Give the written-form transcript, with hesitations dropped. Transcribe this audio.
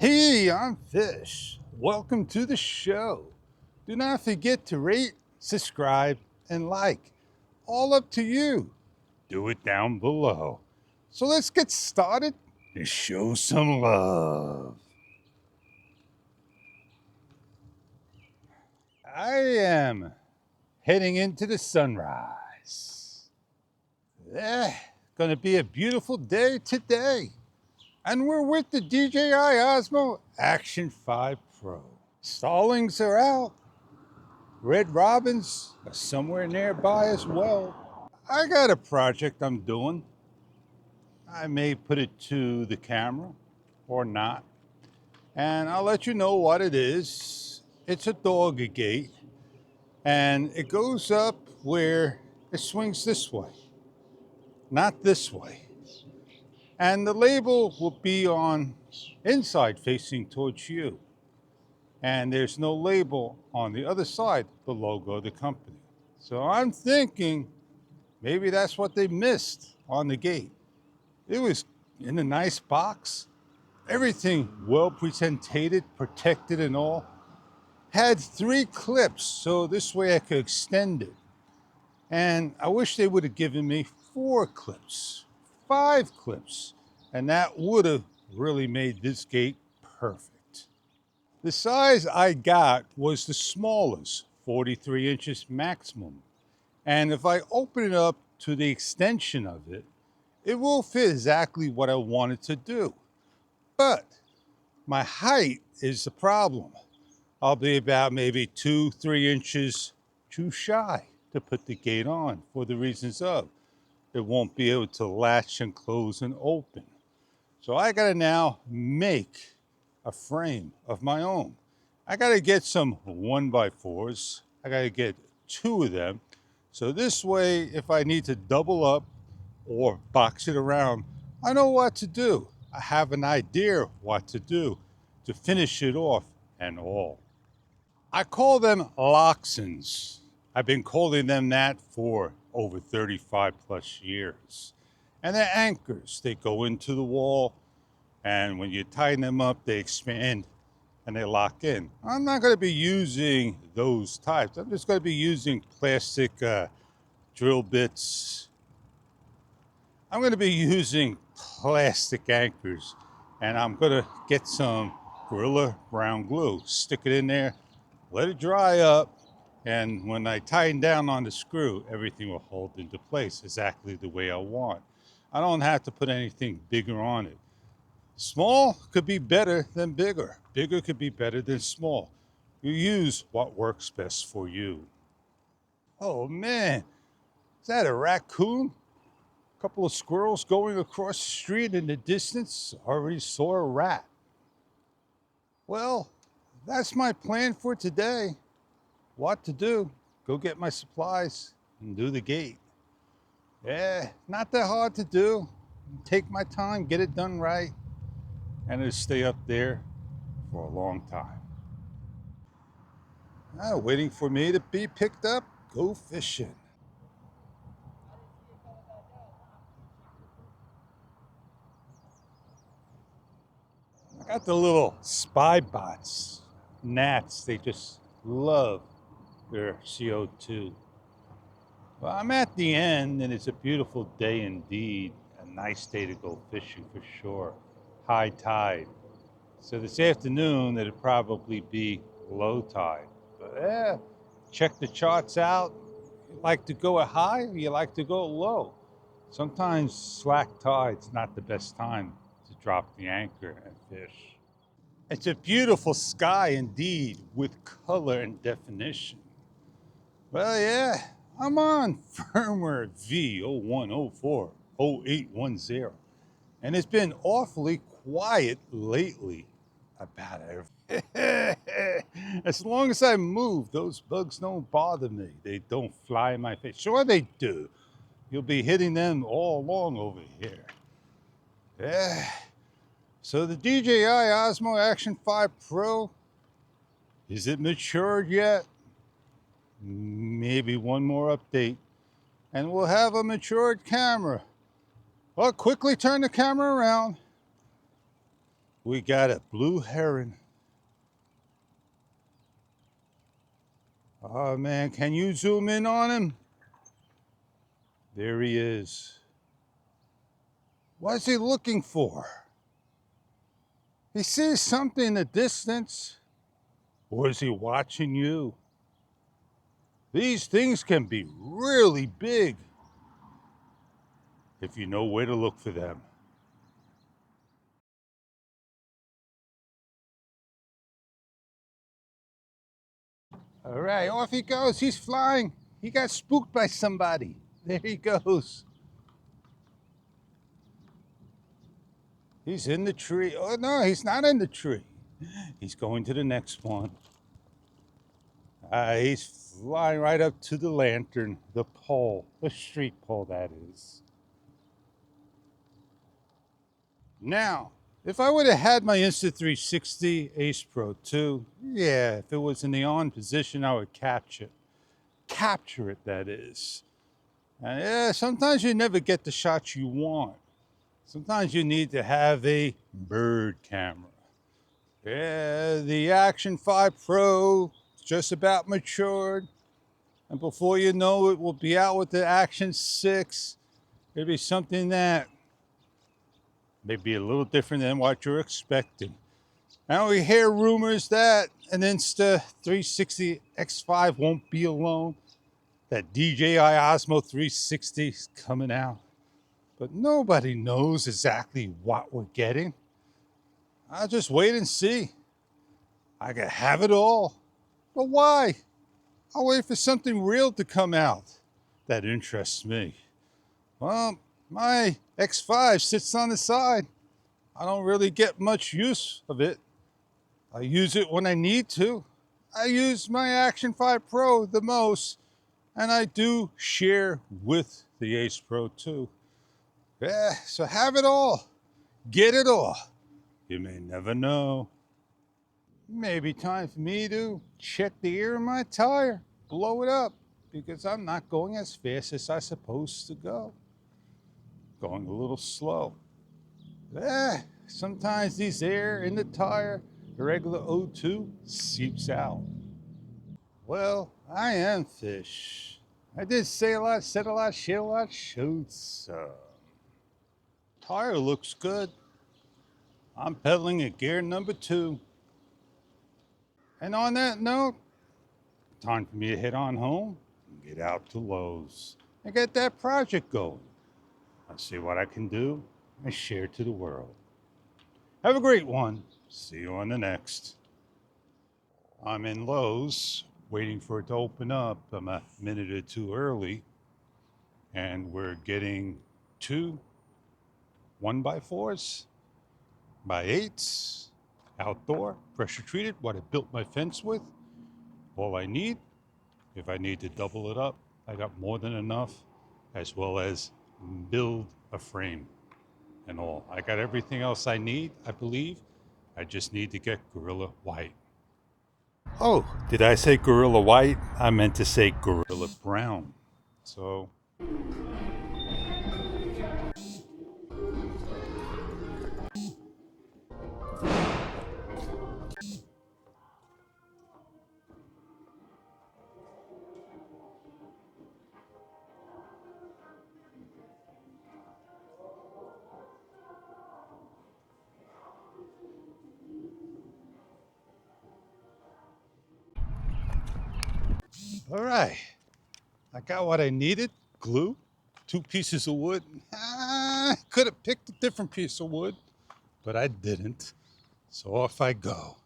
Hey, I'm Fish. Welcome to the show. Do not forget to rate, subscribe, and like. All up to you. Do it down below. So let's get started and show some love. I am heading into the sunrise. Gonna be a beautiful day today. And we're with the DJI Osmo Action 5 Pro. Stallings are out. Red robins are somewhere nearby as well. I got a project I'm doing. I may put it to the camera or not. And I'll let you know what it is. It's a dog gate. And it goes up where it swings this way, not this way. And the label will be on inside facing towards you. And there's no label on the other side, the logo of the company. So I'm thinking maybe that's what they missed on the gate. It was in a nice box, everything well presented, protected and all. Had 3 clips, so this way I could extend it. And I wish they would have given me 4 clips, 5 clips, and that would have really made this gate perfect. The size I got was the smallest, 43 inches maximum. And if I open it up to the extension of it, it will fit exactly what I wanted to do. But my height is the problem. I'll be about maybe 2-3 inches too shy to put the gate on for the reasons of it won't be able to latch and close and open. So I gotta now make a frame of my own. I gotta get some 1x4s. I gotta get 2 of them. So this way, if I need to double up or box it around, I know what to do. I have an idea what to do to finish it off and all. I call them Loxons. I've been calling them that for over 35 plus years. And they're anchors. They go into the wall, and when you tighten them up, they expand and they lock in. I'm not going to be using those types. I'm just going to be using plastic drill bits. I'm going to be using plastic anchors, and I'm going to get some Gorilla Brown glue, stick it in there, let it dry up, and when I tighten down on the screw, everything will hold into place exactly the way I want. I don't have to put anything bigger on it. Small could be better than bigger. Bigger could be better than small. You use what works best for you. Oh man, is that a raccoon? A couple of squirrels going across the street in the distance. Already saw a rat. Well, that's my plan for today. What to do? Go get my supplies and do the gate. Yeah, not that hard to do. Take my time, get it done right, and it'll stay up there for a long time. Waiting for me to be picked up, go fishing. I got the little spy bots, gnats. They just love their CO2. Well, I'm at the end, and it's a beautiful day indeed. A nice day to go fishing for sure. High tide. So this afternoon, it'll probably be low tide. But yeah, check the charts out. You like to go at high, or you like to go low? Sometimes slack tide's not the best time to drop the anchor and fish. It's a beautiful sky indeed, with color and definition. Well, yeah, I'm on firmware V01040810, and it's been awfully quiet lately about it. As long as I move, those bugs don't bother me. They don't fly in my face. Sure they do. You'll be hitting them all along over here. Yeah. So the DJI Osmo Action 5 Pro, is it matured yet? Maybe one more update, and we'll have a matured camera. Well, quickly turn the camera around. We got a blue heron. Oh man, can you zoom in on him? There he is. What's he looking for? He sees something in the distance. Or is he watching you? These things can be really big if you know where to look for them. All right, off he goes. He's flying. He got spooked by somebody. There he goes. He's in the tree. Oh, no, he's not in the tree. He's going to the next one. He's flying right up to the lantern, the pole, the street pole, that is. Now, if I would have had my Insta360 Ace Pro 2, yeah, if it was in the on position, I would catch it. Capture it, that is. And yeah, sometimes you never get the shots you want. Sometimes you need to have a bird camera. Yeah, the Action 5 Pro just about matured. And before you know it, we'll be out with the Action 6. It'll be something that may be a little different than what you're expecting. Now we hear rumors that an Insta360 X5 won't be alone. That DJI Osmo 360 is coming out. But nobody knows exactly what we're getting. I'll just wait and see. I can have it all. But why? I'll wait for something real to come out that interests me. Well, my X5 sits on the side. I don't really get much use of it. I use it when I need to. I use my Action 5 Pro the most, and I do share with the Ace Pro 2. Yeah, so have it all. Get it all. You may never know. Maybe time for me to check the air in my tire, blow it up, because I'm not going as fast as I'm supposed to go. Going a little slow. Sometimes these air in the tire, the regular O2, seeps out. Well, I am Fish. I did say a lot, said a lot, shared a lot, showed some. Tire looks good. I'm pedaling at gear number 2. And on that note, time for me to head on home and get out to Lowe's and get that project going. I'll see what I can do and share to the world. Have a great one. See you on the next. I'm in Lowe's waiting for it to open up. I'm a minute or two early, and we're getting 2 1x4s by 8s outdoor, pressure treated, what I built my fence with. All I need, if I need to double it up, I got more than enough, as well as build a frame and all. I got everything else I need, I believe. I just need to get Gorilla White. Oh, did I say Gorilla White? I meant to say Gorilla Brown. So all right, I got what I needed. Glue, 2 pieces of wood. Could have picked a different piece of wood, but I didn't. So off I go.